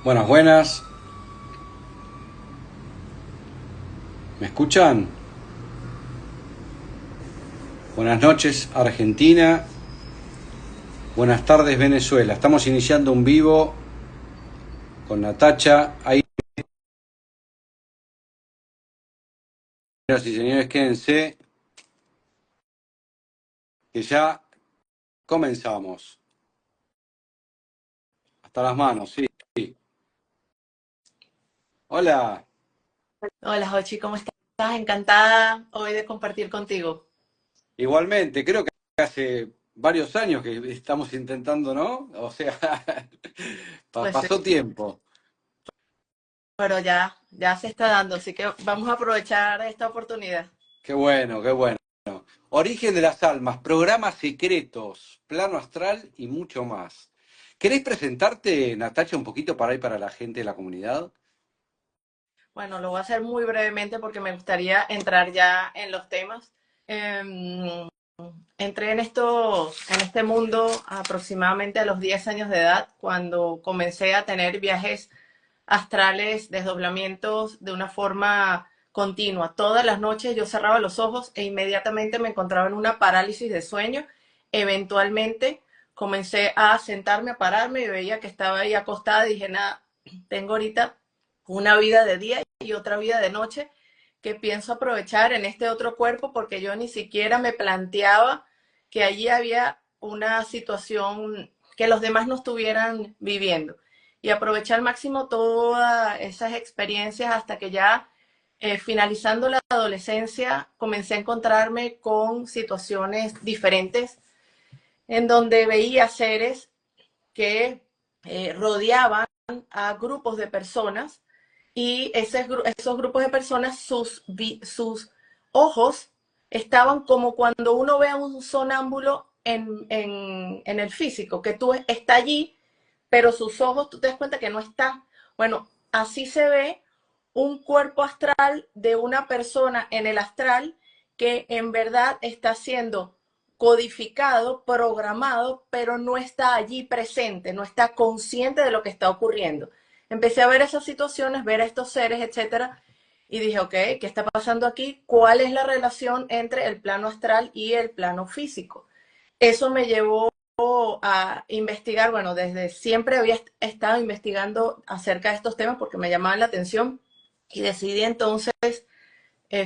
Buenas, buenas. ¿Me escuchan? Buenas noches, Argentina. Buenas tardes, Venezuela. Estamos iniciando un vivo con Natacha. Ahí, señoras y señores, quédense, que ya comenzamos. Hasta las manos, sí. Hola. Hola, Jochi, ¿cómo estás? Encantada hoy de compartir contigo. Igualmente, creo que hace varios años que estamos intentando, ¿no? O sea, Pues sí, pasó tiempo. pero ya se está dando, así que vamos a aprovechar esta oportunidad. Qué bueno, qué bueno. Origen de las almas, programas secretos, plano astral y mucho más. ¿Querés presentarte, Natacha, un poquito para ahí para la gente de la comunidad? Bueno, lo voy a hacer muy brevemente porque me gustaría entrar ya en los temas. Em, Entré en este mundo aproximadamente a los 10 años de edad, cuando comencé a tener viajes astrales, desdoblamientos de una forma continua. Todas las noches yo cerraba los ojos e inmediatamente me encontraba en una parálisis de sueño. Eventualmente comencé a sentarme, a pararme y veía que estaba ahí acostada y dije, nada, tengo ahorita una vida de día y otra vida de noche que pienso aprovechar en este otro cuerpo porque yo ni siquiera me planteaba que allí había una situación que los demás no estuvieran viviendo y aproveché al máximo todas esas experiencias hasta que ya finalizando la adolescencia comencé a encontrarme con situaciones diferentes en donde veía seres que rodeaban a grupos de personas y esos grupos de personas, sus ojos estaban como cuando uno ve a un sonámbulo en el físico, que tú está allí, pero sus ojos tú te das cuenta que no está. Bueno, así se ve un cuerpo astral de una persona en el astral que en verdad está siendo codificado, programado, pero no está allí presente, no está consciente de lo que está ocurriendo. Empecé a ver esas situaciones, ver a estos seres, etcétera, y dije, ok, ¿qué está pasando aquí? ¿Cuál es la relación entre el plano astral y el plano físico? Eso me llevó a investigar, bueno, desde siempre había estado investigando acerca de estos temas porque me llamaban la atención y decidí entonces,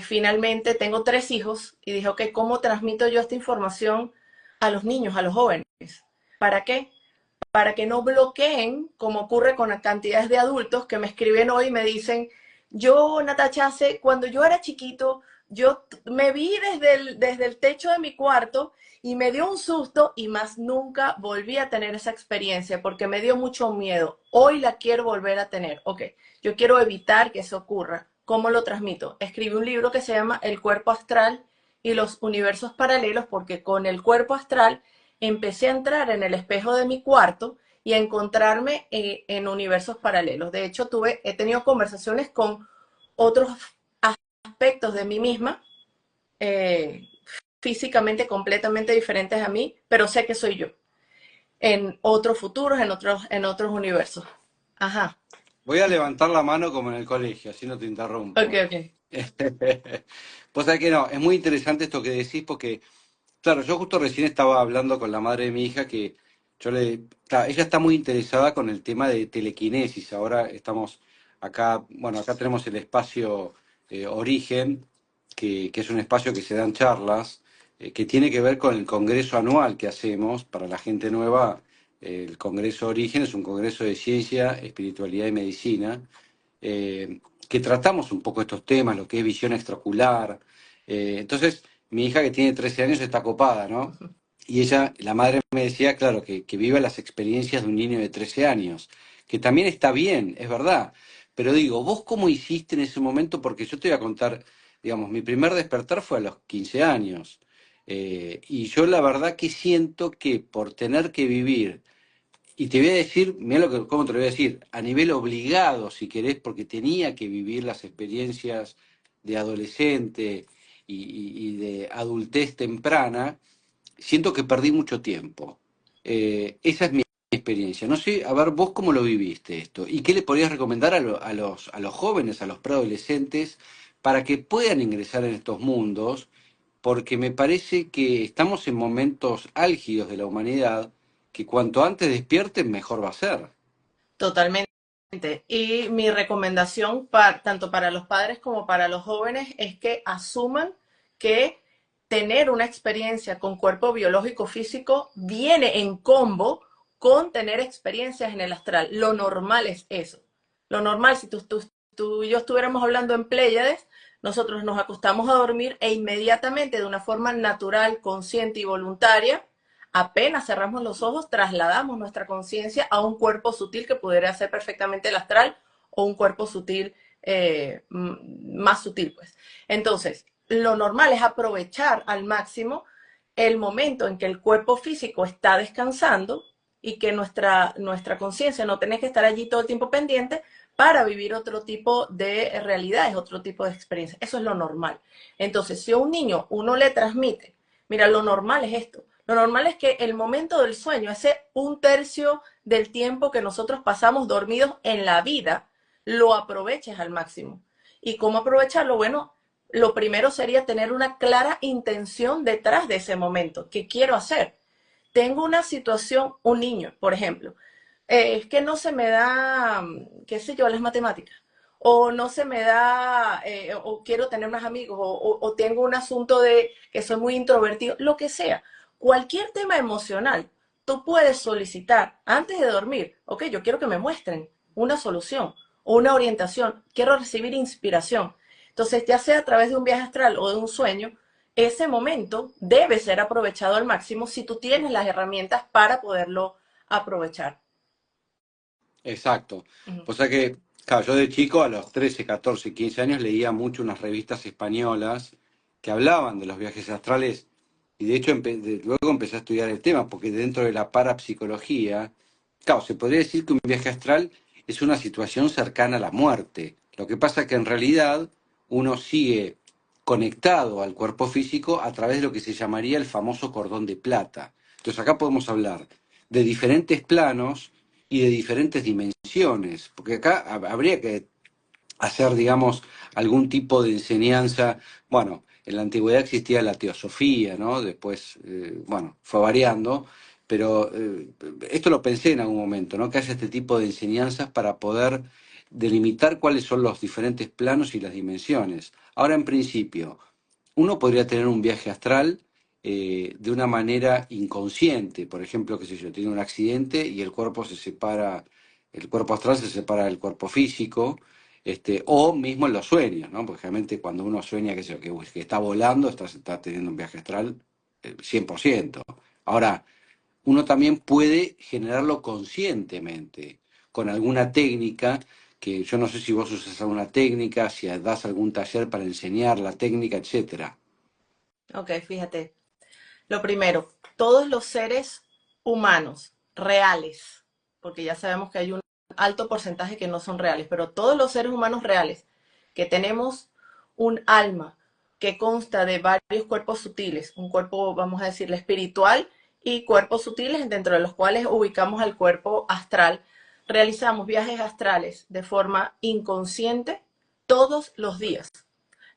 finalmente tengo 3 hijos y dije, ok, ¿cómo transmito yo esta información a los niños, a los jóvenes? ¿Para qué? Para que no bloqueen, como ocurre con las cantidades de adultos que me escriben hoy y me dicen, yo, Natacha, cuando yo era chiquito, yo me vi desde el techo de mi cuarto y me dio un susto y más nunca volví a tener esa experiencia porque me dio mucho miedo. Hoy la quiero volver a tener. Ok, yo quiero evitar que eso ocurra. ¿Cómo lo transmito? Escribí un libro que se llama El cuerpo astral y los universos paralelos porque con el cuerpo astral empecé a entrar en el espejo de mi cuarto y a encontrarme en universos paralelos. De hecho, he tenido conversaciones con otros aspectos de mí misma, eh, físicamente completamente diferentes a mí, pero sé que soy yo, en otros futuros, en otros universos. Ajá, Voy a levantar la mano como en el colegio, así no te ok, interrumpo. ok. Pues sabés que no, es muy interesante esto que decís porque, claro, yo justo recién estaba hablando con la madre de mi hija que ella está muy interesada con el tema de telequinesis. Ahora estamos acá, bueno, acá tenemos el espacio Origen, que es un espacio que se dan charlas, que tiene que ver con el congreso anual que hacemos para la gente nueva. El Congreso Origen es un congreso de ciencia, espiritualidad y medicina, que tratamos un poco estos temas, lo que es visión extraocular. Entonces, mi hija que tiene 13 años está copada, ¿no? Y ella, la madre me decía, claro, que viva las experiencias de un niño de 13 años, que también está bien, es verdad. Pero digo, ¿vos cómo hiciste en ese momento? Porque yo te voy a contar, digamos, mi primer despertar fue a los 15 años. Y yo la verdad que siento que por tener que vivir, y te voy a decir, mira cómo te lo voy a decir, a nivel obligado, si querés, porque tenía que vivir las experiencias de adolescente y de adultez temprana, siento que perdí mucho tiempo. Esa es mi experiencia. No sé, a ver, vos cómo lo viviste esto y qué le podrías recomendar a los jóvenes, a los preadolescentes, para que puedan ingresar en estos mundos, porque me parece que estamos en momentos álgidos de la humanidad, que cuanto antes despierten, mejor va a ser. Totalmente. Y mi recomendación tanto para los padres como para los jóvenes es que asuman que tener una experiencia con cuerpo biológico físico viene en combo con tener experiencias en el astral. Lo normal es eso. Lo normal, si tú y yo estuviéramos hablando en Pléyades, nosotros nos acostamos a dormir e inmediatamente, de una forma natural, consciente y voluntaria, apenas cerramos los ojos, trasladamos nuestra conciencia a un cuerpo sutil que pudiera ser perfectamente el astral o un cuerpo sutil, más sutil, pues. Entonces, lo normal es aprovechar al máximo el momento en que el cuerpo físico está descansando y que nuestra conciencia no tiene que estar allí todo el tiempo pendiente para vivir otro tipo de realidades, otro tipo de experiencias. Eso es lo normal. Entonces, si a un niño uno le transmite, mira, lo normal es esto. Lo normal es que el momento del sueño, ese un tercio del tiempo que nosotros pasamos dormidos en la vida, lo aproveches al máximo. ¿Y cómo aprovecharlo? Bueno, lo primero sería tener una clara intención detrás de ese momento. ¿Qué quiero hacer? Tengo una situación, un niño, por ejemplo, es que no se me da, qué sé yo, las matemáticas, o no se me da, o quiero tener más amigos, o tengo un asunto de que soy muy introvertido, lo que sea. Cualquier tema emocional, tú puedes solicitar antes de dormir, ok, yo quiero que me muestren una solución o una orientación, quiero recibir inspiración. Entonces, ya sea a través de un viaje astral o de un sueño, ese momento debe ser aprovechado al máximo si tú tienes las herramientas para poderlo aprovechar. Exacto. Uh -huh. O sea que, claro, yo de chico a los 13, 14, 15 años leía mucho unas revistas españolas que hablaban de los viajes astrales y de hecho luego empecé a estudiar el tema porque dentro de la parapsicología, claro, se podría decir que un viaje astral es una situación cercana a la muerte. Lo que pasa es que en realidad uno sigue conectado al cuerpo físico a través de lo que se llamaría el famoso cordón de plata. Entonces acá podemos hablar de diferentes planos y de diferentes dimensiones, porque acá habría que hacer, digamos, algún tipo de enseñanza. Bueno, en la antigüedad existía la teosofía, ¿no? Después, bueno, fue variando, pero esto lo pensé en algún momento, ¿no? Que haya este tipo de enseñanzas para poder delimitar cuáles son los diferentes planos y las dimensiones. Ahora, en principio, uno podría tener un viaje astral de una manera inconsciente, por ejemplo, qué sé yo, tiene un accidente y el cuerpo se separa, el cuerpo astral se separa del cuerpo físico, o mismo en los sueños, ¿no? Porque realmente cuando uno sueña qué sé yo, que está volando, está teniendo un viaje astral 100%. Ahora, uno también puede generarlo conscientemente, con alguna técnica, que yo no sé si vos usas alguna técnica, si das algún taller para enseñar la técnica, etcétera. Ok, fíjate. Lo primero, todos los seres humanos reales, porque ya sabemos que hay un alto porcentaje que no son reales, pero todos los seres humanos reales que tenemos un alma que consta de varios cuerpos sutiles, un cuerpo, vamos a decirle, espiritual y cuerpos sutiles dentro de los cuales ubicamos al cuerpo astral, realizamos viajes astrales de forma inconsciente todos los días.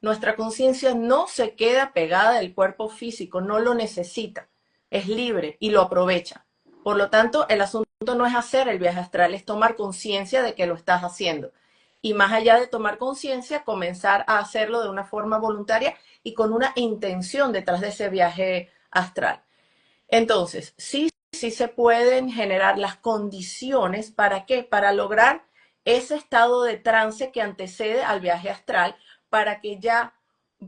Nuestra conciencia no se queda pegada del cuerpo físico, no lo necesita, es libre y lo aprovecha. Por lo tanto, el asunto no es hacer el viaje astral, es tomar conciencia de que lo estás haciendo. Y más allá de tomar conciencia, comenzar a hacerlo de una forma voluntaria y con una intención detrás de ese viaje astral. Entonces, sí se pueden generar las condiciones para qué, para lograr ese estado de trance que antecede al viaje astral, para que ya,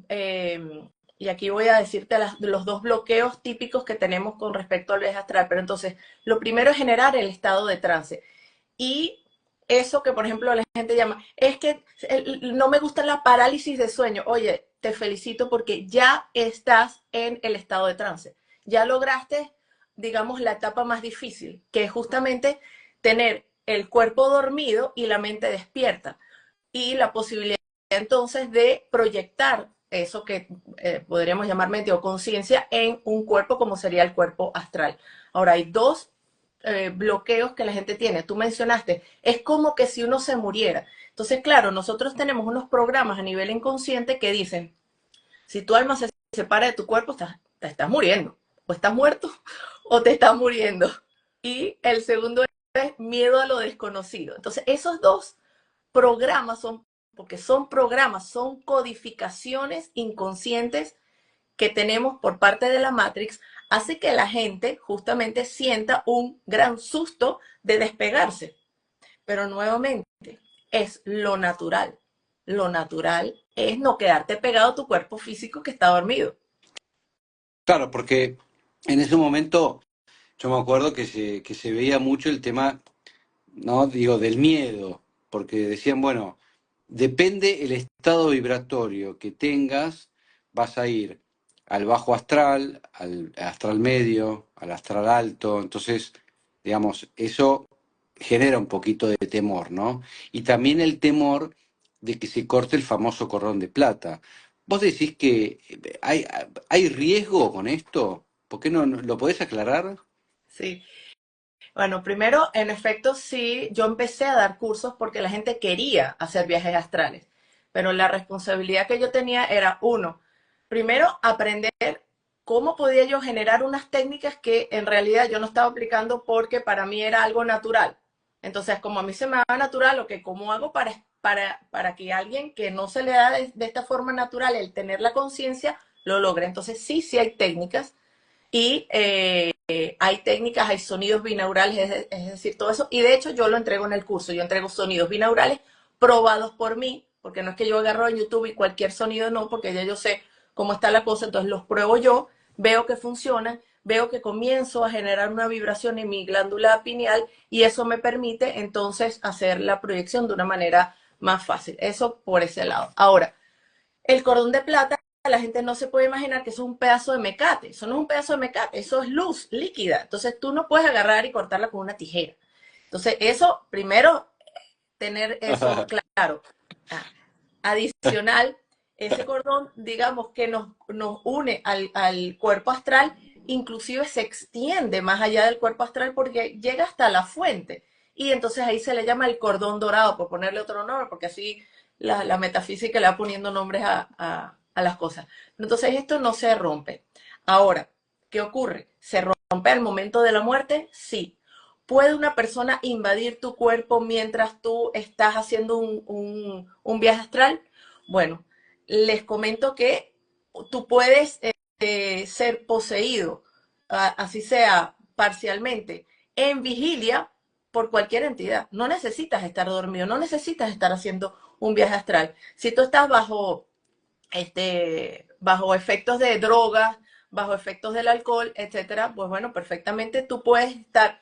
y aquí voy a decirte los dos bloqueos típicos que tenemos con respecto al viaje astral, pero entonces, lo primero es generar el estado de trance. Y eso que, por ejemplo, la gente llama, es que no me gusta la parálisis de sueño. Oye, te felicito porque ya estás en el estado de trance. Ya lograste, digamos, la etapa más difícil, que es justamente tener el cuerpo dormido y la mente despierta. Y la posibilidad entonces de proyectar eso que podríamos llamar mente o conciencia en un cuerpo como sería el cuerpo astral. Ahora, hay dos bloqueos que la gente tiene. Tú mencionaste, es como que si uno se muriera. Entonces, claro, nosotros tenemos unos programas a nivel inconsciente que dicen, si tu alma se separa de tu cuerpo, te estás muriendo. O estás muerto o te estás muriendo. Y el segundo es miedo a lo desconocido. Entonces, esos dos programas son, porque son programas, son codificaciones inconscientes que tenemos por parte de la Matrix, hace que la gente justamente sienta un gran susto de despegarse. Pero nuevamente, es lo natural. Lo natural es no quedarte pegado a tu cuerpo físico que está dormido. Claro, porque en ese momento yo me acuerdo que se veía mucho el tema, ¿no? Digo, del miedo, porque decían, bueno, depende el estado vibratorio que tengas, vas a ir al bajo astral, al astral medio, al astral alto, entonces, digamos, eso genera un poquito de temor, ¿no? Y también el temor de que se corte el famoso cordón de plata. ¿Vos decís que hay riesgo con esto? ¿Por qué no lo podés aclarar? Sí. Bueno, primero, en efecto, sí, yo empecé a dar cursos porque la gente quería hacer viajes astrales, pero la responsabilidad que yo tenía era, uno, primero, aprender cómo podía yo generar unas técnicas que en realidad yo no estaba aplicando porque para mí era algo natural. Entonces, como a mí se me da natural, lo que cómo hago para que alguien que no se le da de esta forma natural el tener la conciencia lo logre. Entonces, sí, sí hay técnicas y hay técnicas, hay sonidos binaurales, es decir, todo eso. Y de hecho yo lo entrego en el curso. Yo entrego sonidos binaurales probados por mí, porque no es que yo agarro en YouTube y cualquier sonido no, porque ya yo sé cómo está la cosa, entonces los pruebo yo, veo que funcionan, veo que comienzo a generar una vibración en mi glándula pineal y eso me permite entonces hacer la proyección de una manera más fácil. Eso por ese lado. Ahora, el cordón de plata, la gente no se puede imaginar que eso es un pedazo de mecate. Eso no es un pedazo de mecate, eso es luz líquida. Entonces tú no puedes agarrar y cortarla con una tijera. Entonces, eso, primero, tener eso claro. Ah, adicional, ese cordón, digamos, que nos une al cuerpo astral, inclusive se extiende más allá del cuerpo astral porque llega hasta la fuente. Y entonces ahí se le llama el cordón dorado, por ponerle otro nombre, porque así la metafísica le va poniendo nombres a las cosas. Entonces esto no se rompe. Ahora, ¿qué ocurre? ¿Se rompe al momento de la muerte? Sí. ¿Puede una persona invadir tu cuerpo mientras tú estás haciendo un viaje astral? Bueno, les comento que tú puedes ser poseído, así sea parcialmente, en vigilia por cualquier entidad. No necesitas estar dormido, no necesitas estar haciendo un viaje astral. Si tú estás bajo efectos de drogas, bajo efectos del alcohol, etcétera, pues bueno, perfectamente tú puedes estar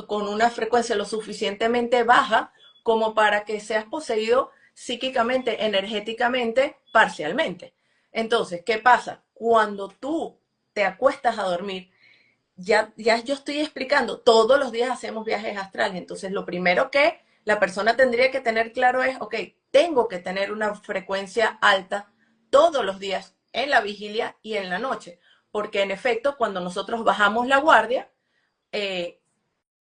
con una frecuencia lo suficientemente baja como para que seas poseído psíquicamente, energéticamente, parcialmente. Entonces, ¿qué pasa? Cuando tú te acuestas a dormir, ya yo estoy explicando, todos los días hacemos viajes astrales, entonces lo primero que la persona tendría que tener claro es, ok, tengo que tener una frecuencia alta todos los días en la vigilia y en la noche, porque en efecto, cuando nosotros bajamos la guardia, eh,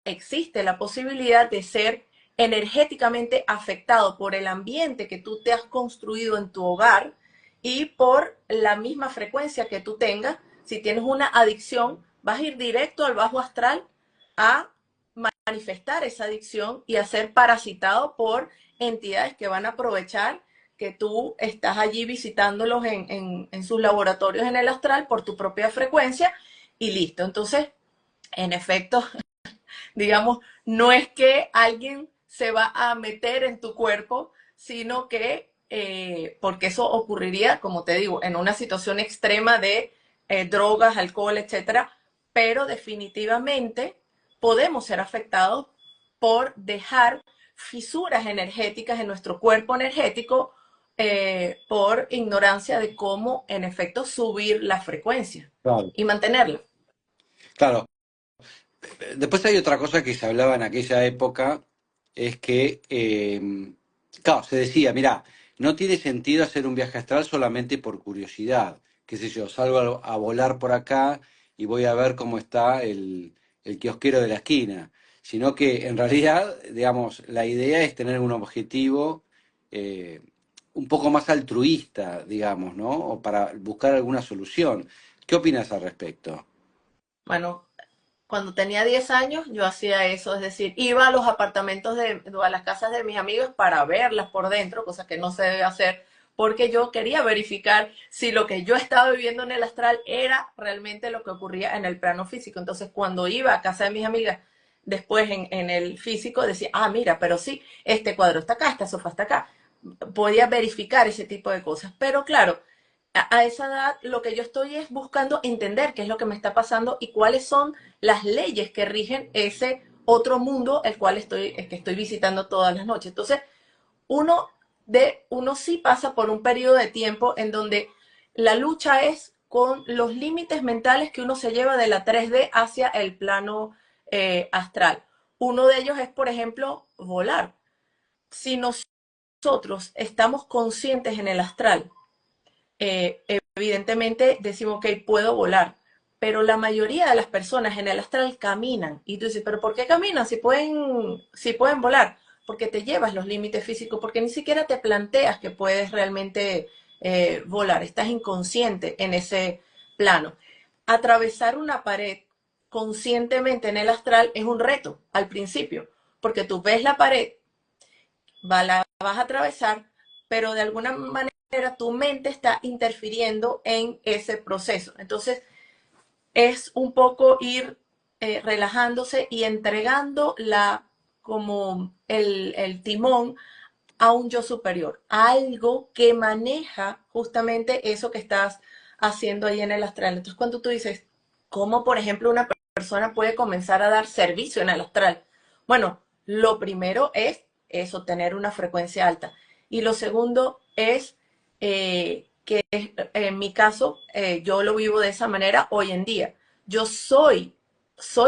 existe la posibilidad de ser energéticamente afectado por el ambiente que tú te has construido en tu hogar y por la misma frecuencia que tú tengas. Si tienes una adicción, vas a ir directo al bajo astral a manifestar esa adicción y a ser parasitado por entidades que van a aprovechar que tú estás allí visitándolos en sus laboratorios en el astral por tu propia frecuencia y listo. Entonces, en efecto, digamos, no es que alguien se va a meter en tu cuerpo, sino que, porque eso ocurriría, como te digo, en una situación extrema de drogas, alcohol, etcétera, pero definitivamente podemos ser afectados por dejar fisuras energéticas en nuestro cuerpo energético por ignorancia de cómo, en efecto, subir la frecuencia Claro. y mantenerla. Claro, después hay otra cosa que se hablaba en aquella época, es que, claro, se decía, mira, no tiene sentido hacer un viaje astral solamente por curiosidad, qué sé yo, salgo a volar por acá y voy a ver cómo está el kiosquero de la esquina, sino que en realidad, digamos, la idea es tener un objetivo eh, un poco más altruista, digamos, ¿no? O para buscar alguna solución. ¿Qué opinas al respecto? Bueno, cuando tenía 10 años yo hacía eso, es decir, iba a los apartamentos a las casas de mis amigos para verlas por dentro, cosa que no se debe hacer, porque yo quería verificar si lo que yo estaba viviendo en el astral era realmente lo que ocurría en el plano físico. Entonces, cuando iba a casa de mis amigas, después en el físico, decía, ah, mira, pero sí, este cuadro está acá, este sofá está acá. Podía verificar ese tipo de cosas. Pero claro, a esa edad lo que yo estoy es buscando entender qué es lo que me está pasando y cuáles son las leyes que rigen ese otro mundo el que estoy visitando todas las noches. Entonces, uno, uno sí pasa por un periodo de tiempo en donde la lucha es con los límites mentales que uno se lleva de la 3D hacia el plano astral. Uno de ellos es, por ejemplo, volar. Si nosotros estamos conscientes en el astral, evidentemente decimos, ok, puedo volar, pero la mayoría de las personas en el astral caminan. Y tú dices, pero ¿por qué caminan si pueden volar? Porque te llevas los límites físicos, porque ni siquiera te planteas que puedes realmente volar, estás inconsciente en ese plano. Atravesar una pared conscientemente en el astral es un reto al principio, porque tú ves la pared, la vas a atravesar, pero de alguna manera tu mente está interfiriendo en ese proceso. Entonces, es un poco ir relajándose y entregando como el timón a un yo superior, a algo que maneja justamente eso que estás haciendo ahí en el astral. Entonces, cuando tú dices, ¿cómo, por ejemplo, una persona puede comenzar a dar servicio en el astral? Bueno, lo primero es eso, tener una frecuencia alta. Y lo segundo es que en mi caso, yo lo vivo de esa manera hoy en día. Yo soy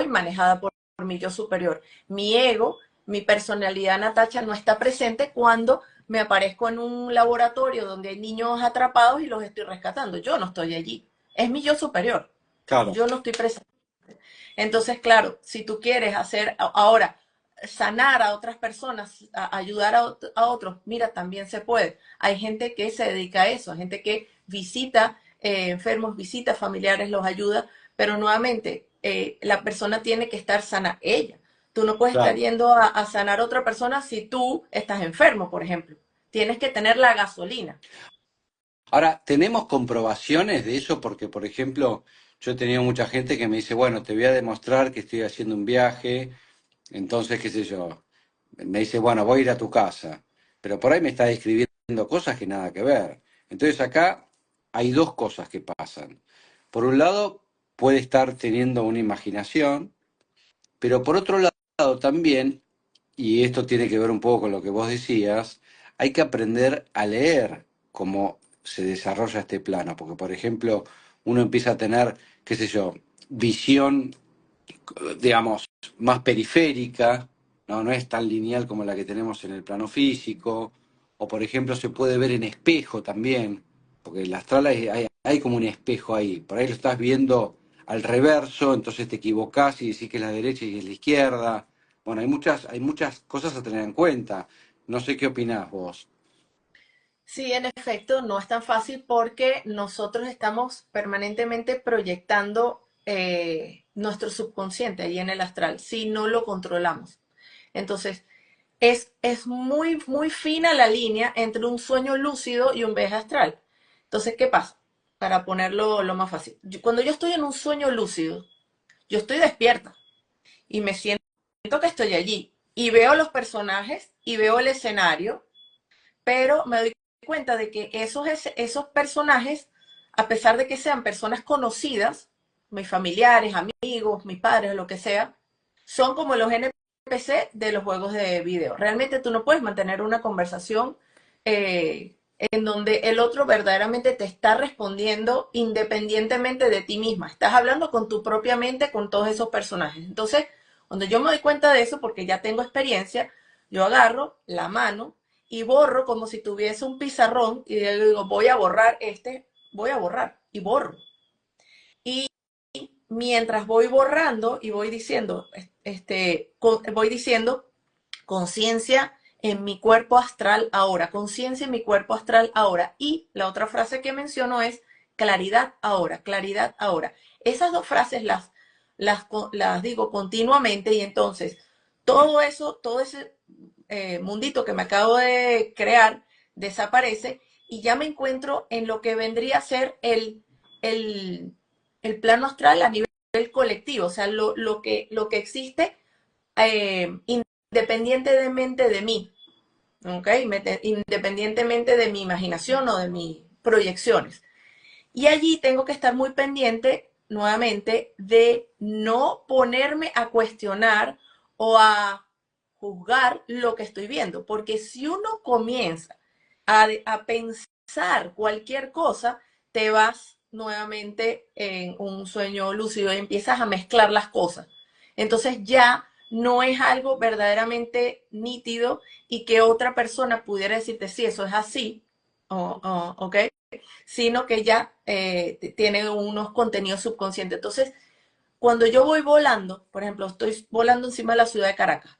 manejada por mi yo superior. Mi ego, mi personalidad Natacha no está presente cuando me aparezco en un laboratorio donde hay niños atrapados y los estoy rescatando. Yo no estoy allí. Es mi yo superior. Claro. Yo no estoy presente. Entonces, claro, si tú quieres hacer ahora, sanar a otras personas, ayudar a otros, mira, también se puede. Hay gente que se dedica a eso, hay gente que visita enfermos, visita familiares, los ayuda, pero nuevamente la persona tiene que estar sana ella. Tú no puedes estar Claro. yendo a sanar a otra persona si tú estás enfermo, por ejemplo. Tienes que tener la gasolina. Ahora, ¿tenemos comprobaciones de eso? Porque, por ejemplo, yo he tenido mucha gente que me dice, bueno, te voy a demostrar que estoy haciendo un viaje, entonces, qué sé yo, me dice, bueno, voy a ir a tu casa, pero por ahí me está describiendo cosas que nada que ver. Entonces acá hay dos cosas que pasan. Por un lado, puede estar teniendo una imaginación, pero por otro lado también, y esto tiene que ver un poco con lo que vos decías, hay que aprender a leer cómo se desarrolla este plano, porque por ejemplo, uno empieza a tener, qué sé yo, visión, digamos, más periférica, ¿no? No es tan lineal como la que tenemos en el plano físico, o por ejemplo se puede ver en espejo también, porque el astral hay como un espejo ahí, por ahí lo estás viendo al reverso, entonces te equivocás y decís que es la derecha y es la izquierda. Bueno, hay muchas cosas a tener en cuenta. No sé qué opinás vos. Sí, en efecto, no es tan fácil porque nosotros estamos permanentemente proyectando nuestro subconsciente ahí en el astral, si no lo controlamos. Entonces, es muy, muy fina la línea entre un sueño lúcido y un viaje astral. Entonces, ¿qué pasa? Para ponerlo lo más fácil. Cuando yo estoy en un sueño lúcido, yo estoy despierta y me siento que estoy allí y veo los personajes y veo el escenario, pero me doy cuenta de que esos personajes, a pesar de que sean personas conocidas, mis familiares, amigos, mis padres, lo que sea, son como los NPC de los juegos de video. Realmente tú no puedes mantener una conversación en donde el otro verdaderamente te está respondiendo independientemente de ti misma. Estás hablando con tu propia mente, con todos esos personajes. Entonces, cuando yo me doy cuenta de eso, porque ya tengo experiencia, yo agarro la mano y borro como si tuviese un pizarrón y digo, voy a borrar voy a borrar y borro. Y mientras voy borrando y voy diciendo, voy diciendo conciencia en mi cuerpo astral ahora, conciencia en mi cuerpo astral ahora. Y la otra frase que menciono es claridad ahora, claridad ahora. Esas dos frases las digo continuamente y entonces todo eso, todo ese mundito que me acabo de crear desaparece y ya me encuentro en lo que vendría a ser el, el plano astral a nivel colectivo, o sea, lo que existe independientemente de mí, ¿ok? Independientemente de mi imaginación o de mis proyecciones. Y allí tengo que estar muy pendiente nuevamente de no ponerme a cuestionar o a juzgar lo que estoy viendo, porque si uno comienza a pensar cualquier cosa, te vas nuevamente en un sueño lúcido y empiezas a mezclar las cosas. Entonces ya no es algo verdaderamente nítido y que otra persona pudiera decirte, sí, eso es así, ¿ok? Sino que ya tiene unos contenidos subconscientes. Entonces, cuando yo voy volando, por ejemplo, estoy volando encima de la ciudad de Caracas,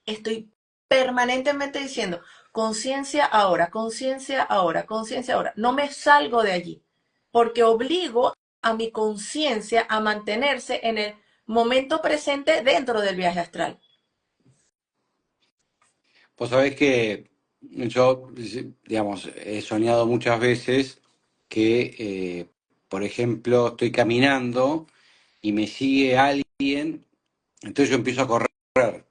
estoy permanentemente diciendo, conciencia ahora, conciencia ahora, conciencia ahora. No me salgo de allí, porque obligo a mi conciencia a mantenerse en el momento presente dentro del viaje astral. Pues sabés que yo, digamos, he soñado muchas veces que, por ejemplo, estoy caminando y me sigue alguien, entonces yo empiezo a correr.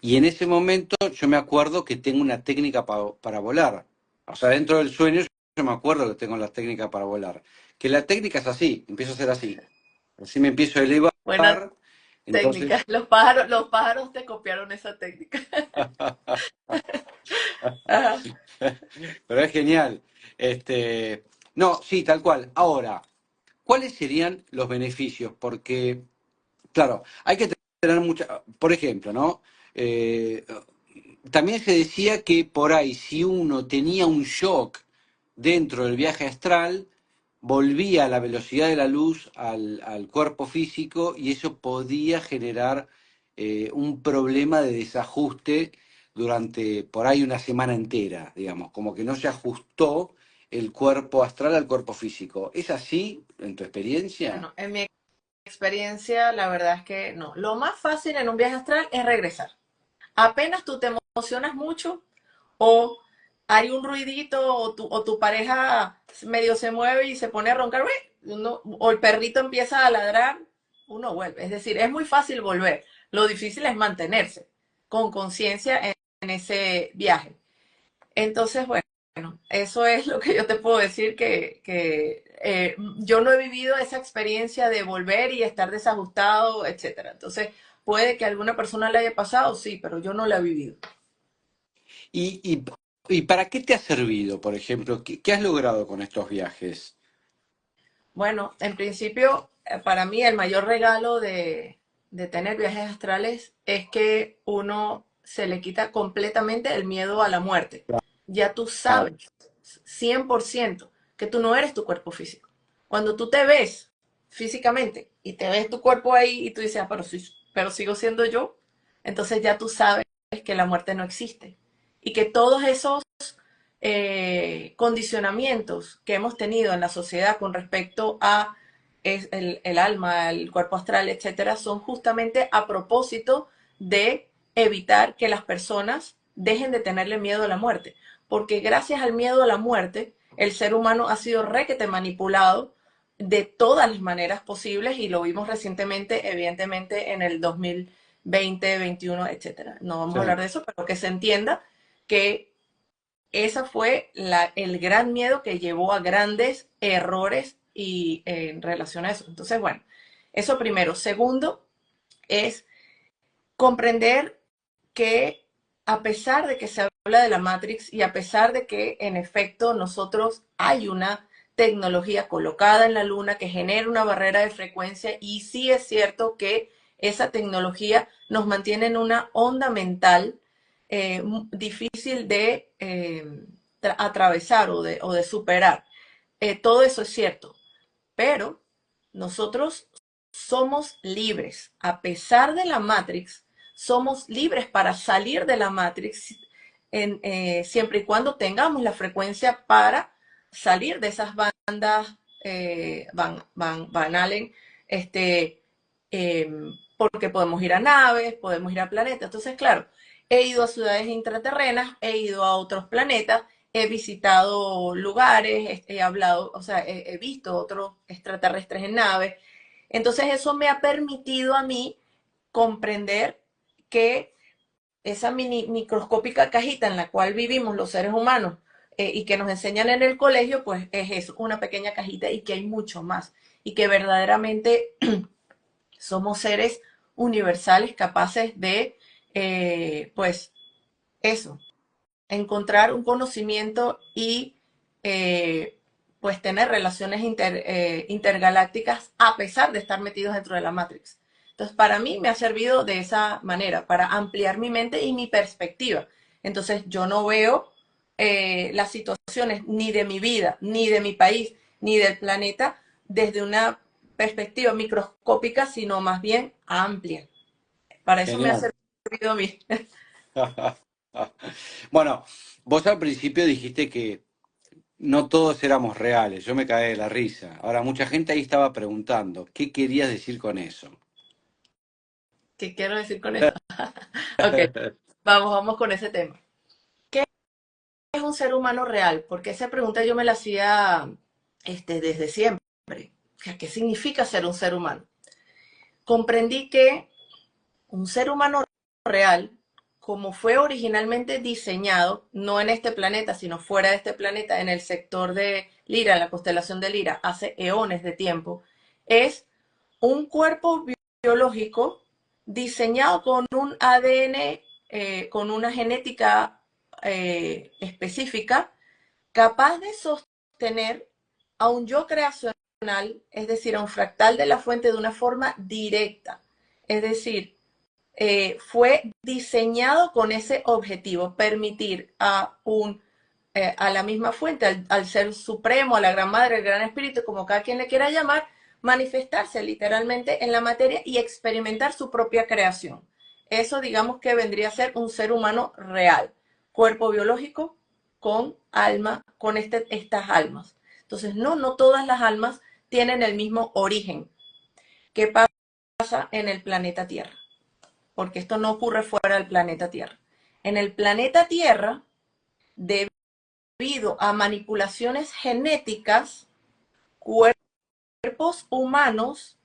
Y en ese momento yo me acuerdo que tengo una técnica para volar. O sea, dentro del sueño yo me acuerdo que tengo la técnica para volar. Que la técnica es así, empiezo a hacer así. Así me empiezo a elevar, Buena técnica. entonces... Los pájaros te copiaron esa técnica. Ajá. Pero es genial. No, sí, tal cual. Ahora, ¿cuáles serían los beneficios? Porque, claro, hay que tener mucha, por ejemplo, ¿no? Eh, También se decía que por ahí, si uno tenía un shock dentro del viaje astral, volvía a la velocidad de la luz al cuerpo físico y eso podía generar un problema de desajuste durante por ahí una semana entera, digamos, como que no se ajustó el cuerpo astral al cuerpo físico. ¿Es así en tu experiencia? Bueno, en mi experiencia, la verdad es que no. Lo más fácil en un viaje astral es regresar. Apenas tú te emocionas mucho o hay un ruidito o tu pareja medio se mueve y se pone a roncar, o el perrito empieza a ladrar, uno vuelve. Es decir, es muy fácil volver. Lo difícil es mantenerse con conciencia en ese viaje. Entonces, bueno, eso es lo que yo te puedo decir que yo no he vivido esa experiencia de volver y estar desajustado, etcétera. Entonces, puede que a alguna persona le haya pasado, sí, pero yo no la he vivido. ¿Y, y, y para qué te ha servido, por ejemplo? ¿Qué has logrado con estos viajes? Bueno, en principio, para mí el mayor regalo de tener viajes astrales es que uno se le quita completamente el miedo a la muerte. Ya tú sabes Claro. 100% que tú no eres tu cuerpo físico. Cuando tú te ves físicamente y te ves tu cuerpo ahí y tú dices, ah, pero, sí, pero sigo siendo yo, entonces ya tú sabes que la muerte no existe y que todos esos condicionamientos que hemos tenido en la sociedad con respecto a el alma, el cuerpo astral, etcétera, son justamente a propósito de evitar que las personas dejen de tenerle miedo a la muerte. Porque gracias al miedo a la muerte, el ser humano ha sido requete manipulado de todas las maneras posibles y lo vimos recientemente, evidentemente, en el 2020, 21, etcétera. No vamos Sí. a hablar de eso, pero que se entienda que esa fue el gran miedo que llevó a grandes errores y en relación a eso. Entonces, bueno, eso primero. Segundo, es comprender que a pesar de que se habla de la Matrix y a pesar de que en efecto nosotros hay una tecnología colocada en la luna que genera una barrera de frecuencia y sí es cierto que esa tecnología nos mantiene en una onda mental difícil de atravesar o de superar. Todo eso es cierto, pero nosotros somos libres. A pesar de la Matrix, somos libres para salir de la Matrix siempre y cuando tengamos la frecuencia para salir de esas bandas Van Allen, eh, porque podemos ir a naves, podemos ir a planetas. Entonces, claro, he ido a ciudades intraterrenas, he ido a otros planetas, he visitado lugares, he hablado, o sea, he visto otros extraterrestres en naves. Entonces, eso me ha permitido a mí comprender que esa microscópica cajita en la cual vivimos los seres humanos y que nos enseñan en el colegio, pues es eso, una pequeña cajita y que hay mucho más. Y que verdaderamente somos seres universales capaces de, pues, eso, encontrar un conocimiento y, pues, tener relaciones intergalácticas a pesar de estar metidos dentro de la Matrix. Entonces, para mí me ha servido de esa manera, para ampliar mi mente y mi perspectiva. Entonces, yo no veo las situaciones ni de mi vida, ni de mi país, ni del planeta desde una perspectiva microscópica, sino más bien amplia. Para eso me ha Genial. servido a mí. Bueno, vos al principio dijiste que no todos éramos reales, yo me caí de la risa. Ahora, mucha gente ahí estaba preguntando, ¿qué querías decir con eso? ¿Qué quiero decir con eso? Ok, vamos con ese tema. ¿Qué es un ser humano real? Porque esa pregunta yo me la hacía desde siempre. O sea, ¿qué significa ser un ser humano? Comprendí que un ser humano real, como fue originalmente diseñado, no en este planeta, sino fuera de este planeta, en el sector de Lira, en la constelación de Lira, hace eones de tiempo, es un cuerpo biológico diseñado con un ADN, con una genética específica, capaz de sostener a un yo creacional, es decir, a un fractal de la fuente de una forma directa. Es decir, fue diseñado con ese objetivo, permitir a la misma fuente, al ser supremo, a la gran madre, al gran espíritu, como cada quien le quiera llamar, manifestarse literalmente en la materia y experimentar su propia creación. Eso digamos que vendría a ser un ser humano real, cuerpo biológico con alma, con estas almas. Entonces, no todas las almas tienen el mismo origen. ¿Qué pasa en el planeta Tierra? Porque esto no ocurre fuera del planeta Tierra. En el planeta Tierra, debido a manipulaciones genéticas, cuerpos humanos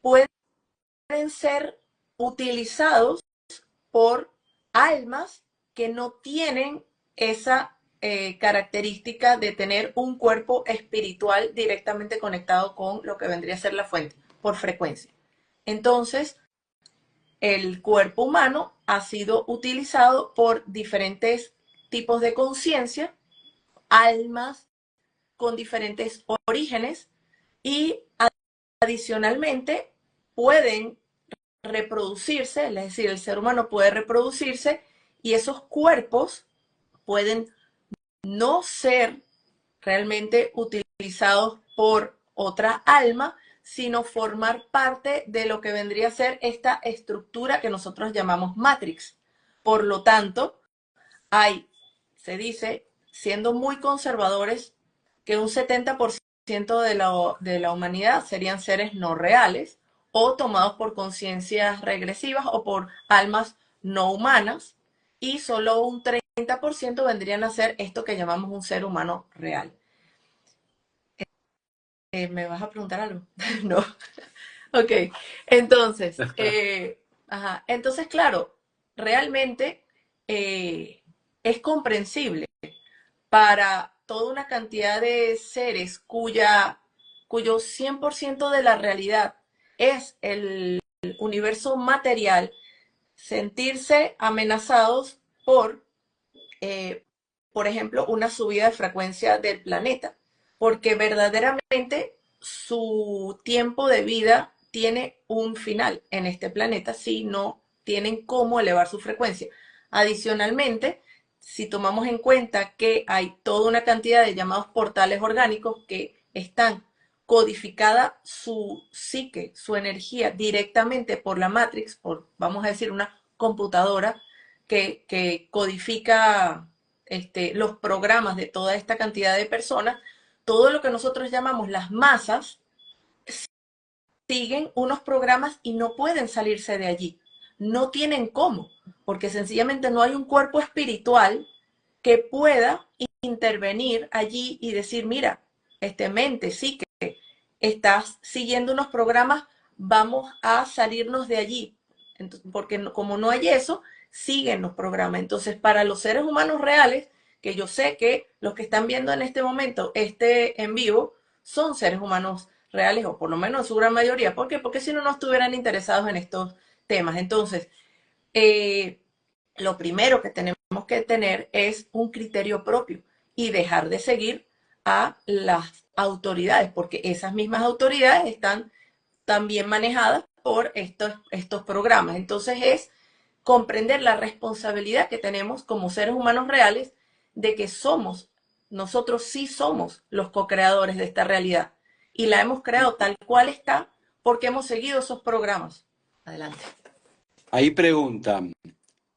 pueden ser utilizados por almas que no tienen esa característica de tener un cuerpo espiritual directamente conectado con lo que vendría a ser la fuente, por frecuencia. Entonces, el cuerpo humano ha sido utilizado por diferentes tipos de conciencia, almas con diferentes orígenes y adicionalmente pueden reproducirse, es decir, el ser humano puede reproducirse y esos cuerpos pueden no ser realmente utilizados por otra alma, sino formar parte de lo que vendría a ser esta estructura que nosotros llamamos Matrix. Por lo tanto, se dice, siendo muy conservadores, que un 70% de la humanidad serían seres no reales o tomados por conciencias regresivas o por almas no humanas y solo un 30% vendrían a ser esto que llamamos un ser humano real. ¿Me vas a preguntar algo? No. Ok. Entonces, entonces, claro, realmente es comprensible para toda una cantidad de seres cuyo 100% de la realidad es el universo material, sentirse amenazados eh, por ejemplo, una subida de frecuencia del planeta, porque verdaderamente su tiempo de vida tiene un final en este planeta si no tienen cómo elevar su frecuencia. Adicionalmente, si tomamos en cuenta que hay toda una cantidad de llamados portales orgánicos que están codificada su psique, su energía directamente por la Matrix, por, vamos a decir, una computadora que codifica los programas de toda esta cantidad de personas, todo lo que nosotros llamamos las masas siguen unos programas y no pueden salirse de allí. No tienen cómo, porque sencillamente no hay un cuerpo espiritual que pueda intervenir allí y decir, mira, mente, sí que estás siguiendo unos programas, vamos a salirnos de allí. Entonces, porque como no hay eso, siguen los programas. Entonces, para los seres humanos reales, que yo sé que los que están viendo en este momento este en vivo son seres humanos reales, o por lo menos en su gran mayoría. ¿Por qué? Porque si no, no estuvieran interesados en estos temas. Entonces, eh, lo primero que tenemos que tener es un criterio propio y dejar de seguir a las autoridades, porque esas mismas autoridades están también manejadas por estos programas. Entonces es comprender la responsabilidad que tenemos como seres humanos reales de que somos, nosotros sí somos los co-creadores de esta realidad y la hemos creado tal cual está porque hemos seguido esos programas. Adelante. Ahí preguntan,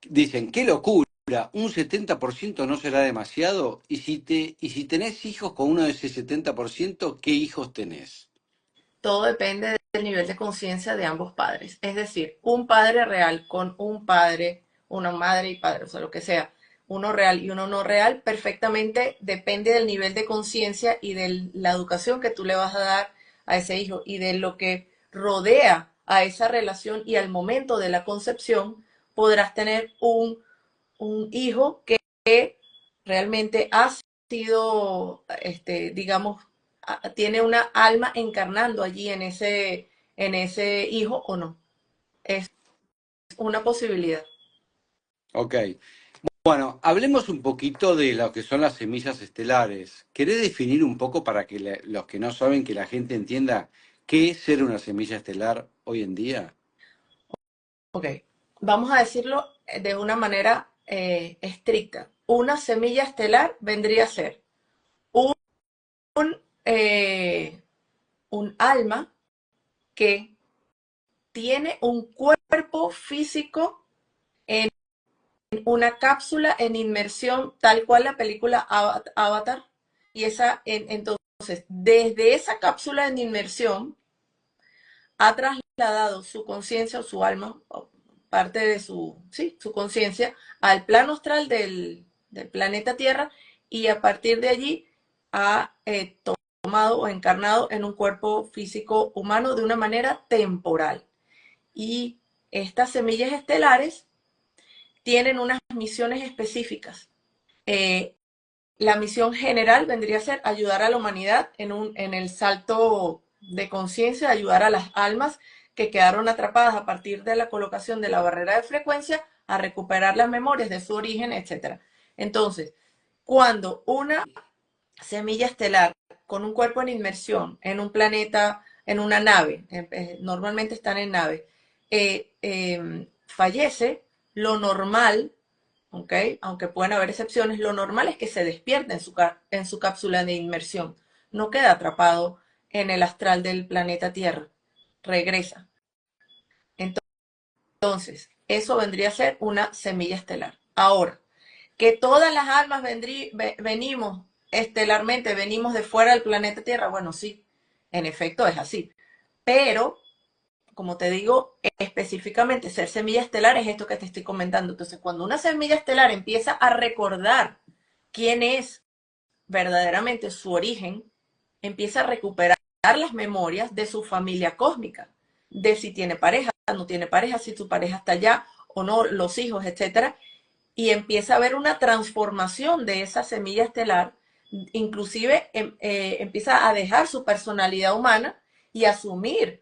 dicen, qué locura, un 70% no será demasiado, y si tenés hijos con uno de ese 70%, ¿qué hijos tenés? Todo depende del nivel de conciencia de ambos padres. Es decir, un padre real con un padre, una madre y padre, o sea, lo que sea, uno real y uno no real, perfectamente depende del nivel de conciencia y de la educación que tú le vas a dar a ese hijo y de lo que rodea a esa relación y al momento de la concepción, podrás tener un hijo que realmente ha sido, digamos, tiene una alma encarnando allí en ese hijo o no. Es una posibilidad. Ok. Bueno, hablemos un poquito de lo que son las semillas estelares. ¿Querés definir un poco para que los que no saben, que la gente entienda qué es ser una semilla estelar hoy en día? Ok, vamos a decirlo de una manera estricta. Una semilla estelar vendría a ser un, eh, un alma que tiene un cuerpo físico en una cápsula en inmersión, tal cual la película Avatar. Y entonces, desde esa cápsula en inmersión, ha trasladado su conciencia o su alma, o parte de su conciencia, al plano astral del planeta Tierra y a partir de allí ha tomado o encarnado en un cuerpo físico humano de una manera temporal. Y estas semillas estelares tienen unas misiones específicas. Eh, la misión general vendría a ser ayudar a la humanidad en el salto de conciencia, ayudar a las almas que quedaron atrapadas a partir de la colocación de la barrera de frecuencia a recuperar las memorias de su origen, etc. Entonces, cuando una semilla estelar con un cuerpo en inmersión en un planeta, en una nave, normalmente están en nave, fallece, lo normal, ¿okay? Aunque pueden haber excepciones, lo normal es que se despierte en su cápsula de inmersión. No queda atrapado en el astral del planeta Tierra. Regresa. Entonces, eso vendría a ser una semilla estelar. Ahora, que todas las almas venimos estelarmente, venimos de fuera del planeta Tierra, bueno, sí, en efecto es así. Pero como te digo, específicamente ser semilla estelar es esto que te estoy comentando. Entonces, cuando una semilla estelar empieza a recordar quién es verdaderamente su origen, empieza a recuperar las memorias de su familia cósmica, de si tiene pareja, no tiene pareja, si su pareja está allá o no, los hijos, etcétera, y empieza a haber una transformación de esa semilla estelar, inclusive empieza a dejar su personalidad humana y asumir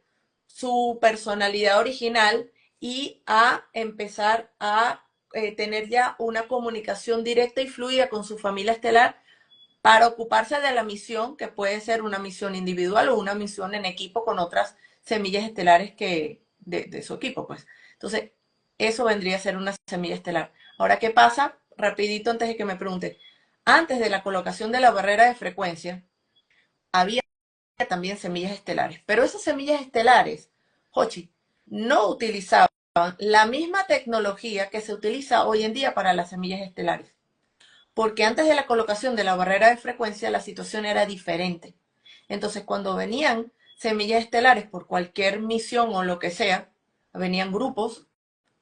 su personalidad original y a empezar a tener ya una comunicación directa y fluida con su familia estelar para ocuparse de la misión, que puede ser una misión individual o una misión en equipo con otras semillas estelares de su equipo, pues. Entonces, eso vendría a ser una semilla estelar. Ahora, ¿qué pasa? Rapidito antes de que me pregunte. Antes de la colocación de la barrera de frecuencia, había también semillas estelares. Pero esas semillas estelares, Jochi, no utilizaban la misma tecnología que se utiliza hoy en día para las semillas estelares. Porque antes de la colocación de la barrera de frecuencia la situación era diferente. Entonces, cuando venían semillas estelares por cualquier misión o lo que sea, venían grupos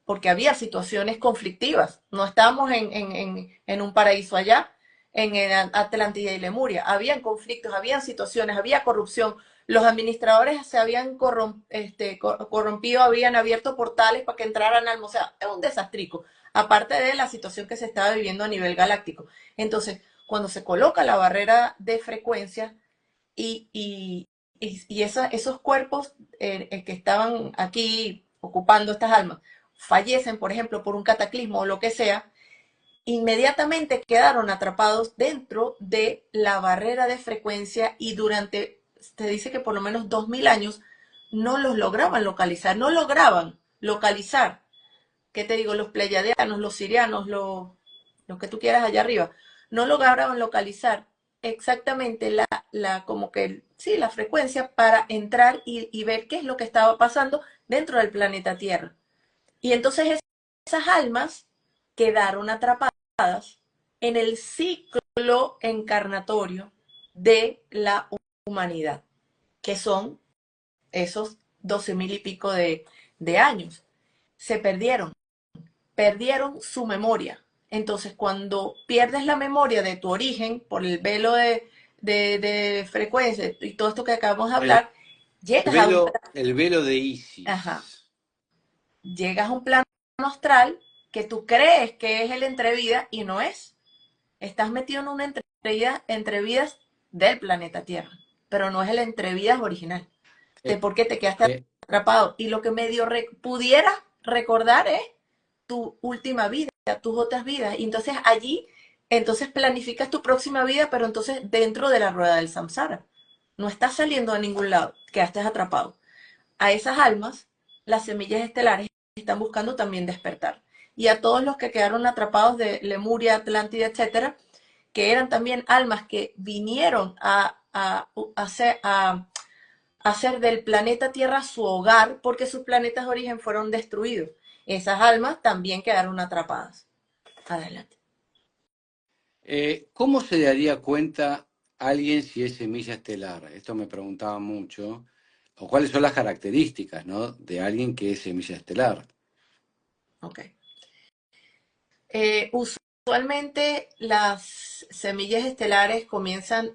porque había situaciones conflictivas. No estábamos en un paraíso allá, en Atlántida y Lemuria. Habían conflictos, habían situaciones, había corrupción. Los administradores se habían corrompido, habían abierto portales para que entraran al... O sea, es un desastrico. Aparte de la situación que se estaba viviendo a nivel galáctico. Entonces, cuando se coloca la barrera de frecuencia esos cuerpos que estaban aquí ocupando estas almas, fallecen, por ejemplo, por un cataclismo o lo que sea, inmediatamente quedaron atrapados dentro de la barrera de frecuencia y durante, se dice que por lo menos 2000 años, no los lograban localizar, no lograban localizar, ¿qué te digo? Los pleiadianos, los sirianos, los que tú quieras allá arriba, no lograban localizar exactamente como que, sí, la frecuencia para entrar y ver qué es lo que estaba pasando dentro del planeta Tierra. Y entonces esas almas quedaron atrapadas en el ciclo encarnatorio de la humanidad, que son esos 12,000 y pico de años. Se perdieron su memoria. Entonces, cuando pierdes la memoria de tu origen por el velo de frecuencia y todo esto que acabamos de El, hablar, llegas a un, el velo de ajá, Isis. llegas a un plano astral que tú crees que es el entrevida y no es. Estás metido en una entrevidas del planeta Tierra, pero no es el entrevidas original, de Eh, por qué te quedaste eh, atrapado. Y lo que medio pudieras recordar es tu última vida, tus otras vidas. Y entonces allí, entonces planificas tu próxima vida, pero entonces dentro de la rueda del samsara. No estás saliendo a ningún lado, quedaste atrapado. A esas almas, las semillas estelares están buscando también despertar. Y a todos los que quedaron atrapados de Lemuria, Atlántida, etcétera, que eran también almas que vinieron hacer del planeta Tierra su hogar porque sus planetas de origen fueron destruidos. Esas almas también quedaron atrapadas. Adelante. ¿Cómo se daría cuenta alguien si es semilla estelar? Esto me preguntaba mucho. O cuáles son las características, ¿no? De alguien que es semilla estelar. Ok. Usualmente las semillas estelares comienzan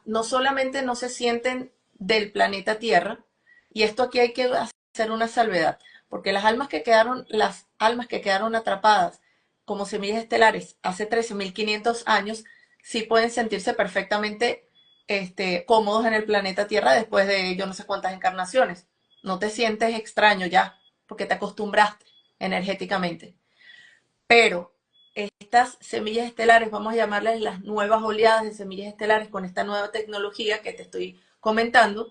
no solamente no se sienten del planeta Tierra, y esto aquí hay que hacer una salvedad, porque las almas que quedaron atrapadas como semillas estelares hace 13,500 años, sí pueden sentirse perfectamente cómodos en el planeta Tierra después de yo no sé cuántas encarnaciones. No te sientes extraño ya, porque te acostumbraste energéticamente. Pero estas semillas estelares, vamos a llamarles las nuevas oleadas de semillas estelares con esta nueva tecnología que te estoy comentando,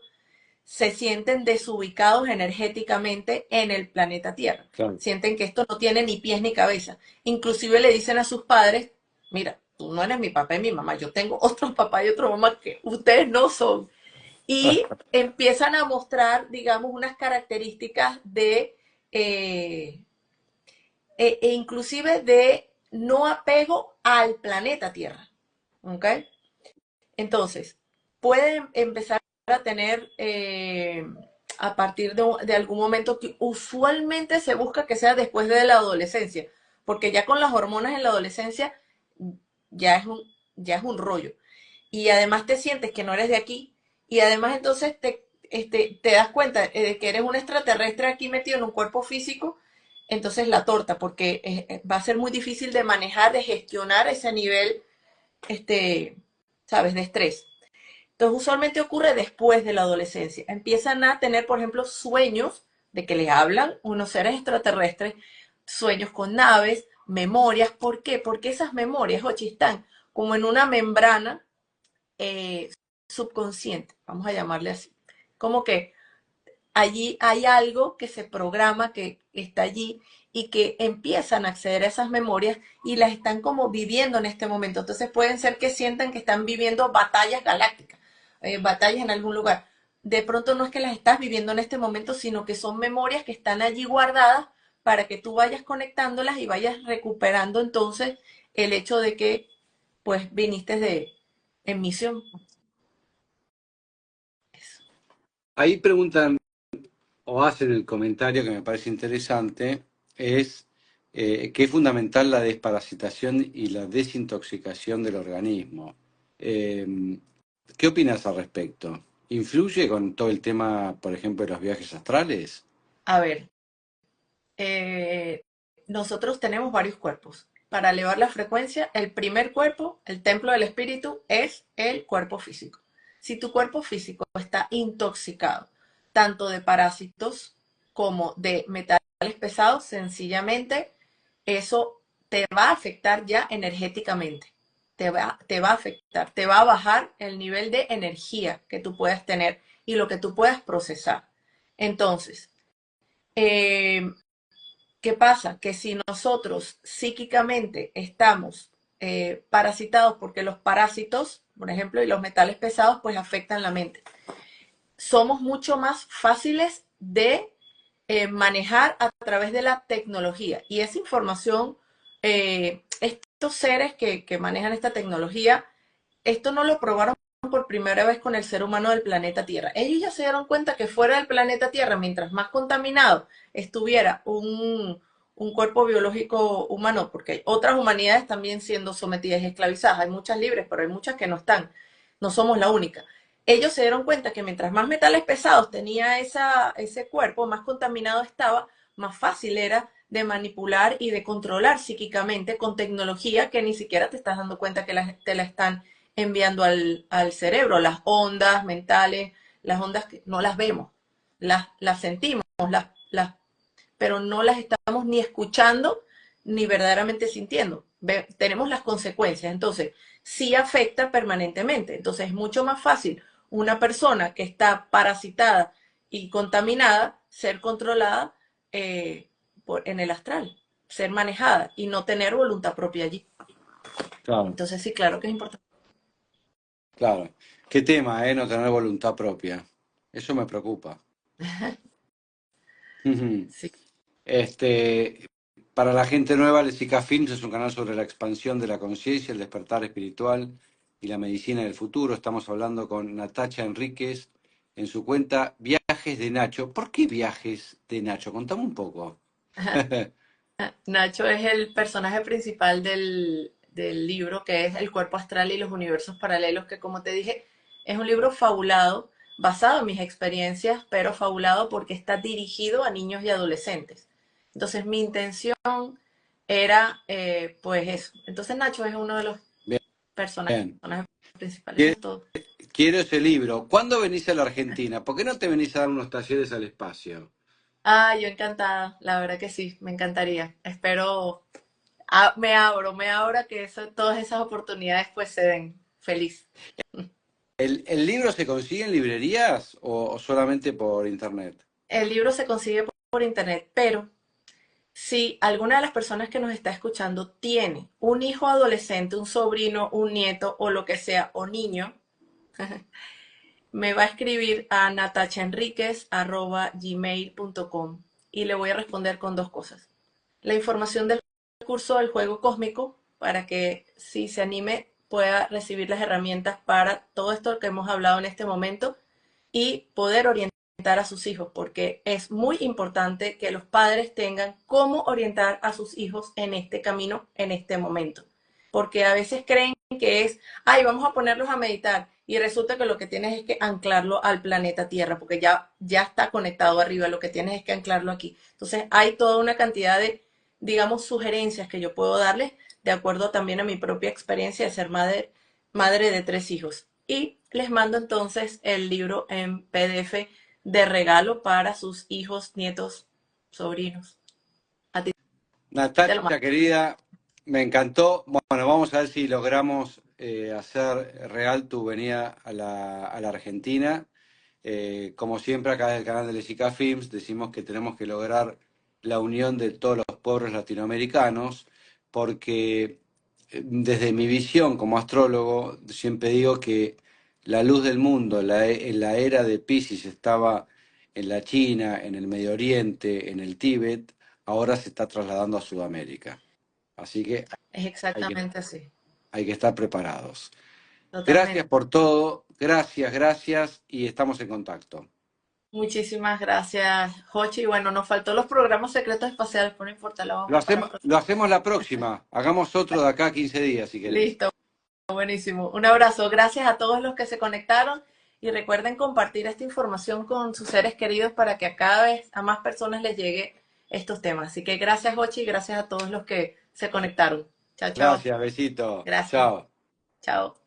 se sienten desubicados energéticamente en el planeta Tierra. Claro. Sienten que esto no tiene ni pies ni cabeza. Inclusive le dicen a sus padres, mira, tú no eres mi papá y mi mamá, yo tengo otro papá y otra mamá que ustedes no son. Y empiezan a mostrar, digamos, unas características eh, inclusive de no apego al planeta Tierra. ¿Ok? Entonces, pueden empezar a tener a partir de algún momento que usualmente se busca que sea después de la adolescencia, porque ya con las hormonas en la adolescencia ya es ya es un rollo. Y además te sientes que no eres de aquí y además entonces te das cuenta de que eres un extraterrestre aquí metido en un cuerpo físico, entonces la torta, porque va a ser muy difícil de manejar, de gestionar ese nivel, este, ¿sabes?, de estrés. Entonces, usualmente ocurre después de la adolescencia. Empiezan a tener, por ejemplo, sueños de que les hablan unos seres extraterrestres, sueños con naves, memorias. ¿Por qué? Porque esas memorias, Ochi, están como en una membrana eh, subconsciente, vamos a llamarle así. Como que allí hay algo que se programa, que está allí y que empiezan a acceder a esas memorias y las están como viviendo en este momento. Entonces pueden ser que sientan que están viviendo batallas galácticas, batallas en algún lugar. de pronto no es que las estás viviendo en este momento, sino que son memorias que están allí guardadas para que tú vayas conectándolas y vayas recuperando entonces el hecho de que pues viniste de en misión. Ahí preguntan o hacen el comentario que me parece interesante, es que es fundamental la desparasitación y la desintoxicación del organismo. Eh, ¿Qué opinas al respecto? ¿Influye con todo el tema, por ejemplo, de los viajes astrales? A ver, eh, nosotros tenemos varios cuerpos. Para elevar la frecuencia, el primer cuerpo, el templo del espíritu, es el cuerpo físico. Si tu cuerpo físico está intoxicado, tanto de parásitos como de metales pesados, sencillamente eso te va a afectar ya energéticamente. Te va a afectar, te va a bajar el nivel de energía que tú puedas tener y lo que tú puedas procesar. Entonces, eh, ¿qué pasa? Que si nosotros psíquicamente estamos parasitados, porque los parásitos, por ejemplo, y los metales pesados, pues afectan la mente, somos mucho más fáciles de manejar a través de la tecnología. Y esa información, estos seres que manejan esta tecnología, esto no lo probaron por primera vez con el ser humano del planeta Tierra. Ellos ya se dieron cuenta que fuera del planeta Tierra, mientras más contaminado estuviera un cuerpo biológico humano, porque hay otras humanidades también siendo sometidas y esclavizadas. Hay muchas libres, pero hay muchas que no están. No somos la única. Ellos se dieron cuenta que mientras más metales pesados tenía ese cuerpo, más contaminado estaba, más fácil era de manipular y de controlar psíquicamente con tecnología que ni siquiera te estás dando cuenta que te la están enviando al cerebro, las ondas mentales, las ondas que no las vemos, las sentimos, pero no las estamos ni escuchando ni verdaderamente sintiendo. Tenemos las consecuencias, entonces sí afecta permanentemente. Entonces es mucho más fácil una persona que está parasitada y contaminada ser controlada en el astral, ser manejada y no tener voluntad propia allí. Claro, Entonces sí, claro que es importante. claro. Qué tema, ¿eh? No tener voluntad propia. Eso me preocupa. Sí. Este, para la gente nueva, Lesica Films es un canal sobre la expansión de la conciencia, el despertar espiritual y la medicina del futuro. Estamos hablando con Natacha Enríquez en su cuenta Viajes de Nacho. ¿Por qué Viajes de Nacho? Contame un poco. Nacho es el personaje principal del libro, que es El cuerpo astral y los universos paralelos, que como te dije, es un libro fabulado, basado en mis experiencias, pero fabulado porque está dirigido a niños y adolescentes. Entonces mi intención era, pues eso. Entonces Nacho es uno de los personajes Bien. principales, eso Quiero es todo. quiero ese libro. ¿Cuándo venís a la Argentina? ¿Por qué no te venís a dar unos talleres al espacio? Ah, yo encantada, la verdad que sí, me encantaría. Espero, me abro a que todas esas oportunidades pues se den. Feliz. ¿El libro se consigue en librerías o solamente por internet? El libro se consigue por internet, pero si alguna de las personas que nos está escuchando tiene un hijo adolescente, un sobrino, un nieto o lo que sea, o niño, me va a escribir a natachaenriquez@gmail.com y le voy a responder con dos cosas. La información del curso del juego cósmico para que si se anime pueda recibir las herramientas para todo esto que hemos hablado en este momento y poder orientar a sus hijos, porque es muy importante que los padres tengan cómo orientar a sus hijos en este camino, en este momento. Porque a veces creen que es, ay, vamos a ponerlos a meditar y resulta que lo que tienes es que anclarlo al planeta Tierra, porque ya está conectado arriba, lo que tienes es que anclarlo aquí. Entonces hay toda una cantidad de, digamos, sugerencias que yo puedo darles de acuerdo también a mi propia experiencia de ser madre de tres hijos. Y les mando entonces el libro en PDF de regalo para sus hijos, nietos, sobrinos. A ti te lo mando. Natacha, querida, me encantó. Bueno, vamos a ver si logramos hacer real tu venida a la Argentina. Como siempre, acá en el canal de Lesica Films decimos que tenemos que lograr la unión de todos los pueblos latinoamericanos, porque desde mi visión como astrólogo, siempre digo que la luz del mundo en la era de Piscis estaba en la China, en el Medio Oriente, en el Tíbet, ahora se está trasladando a Sudamérica. Así que Es hay que, exactamente así, hay que estar preparados. Gracias totalmente. por todo, gracias, gracias y estamos en contacto. Muchísimas gracias, Jochi. Y bueno, nos faltó los programas secretos espaciales, pero no importa, lo vamos para la Lo próxima. hacemos la próxima. Hagamos otro de acá a 15 días, si querés. Listo, buenísimo. Un abrazo. Gracias a todos los que se conectaron y recuerden compartir esta información con sus seres queridos para que a cada vez a más personas les llegue estos temas. Así que gracias, Jochi, y gracias a todos los que se conectaron. Chao, chao. Gracias, besito. Gracias. Chao. Chao.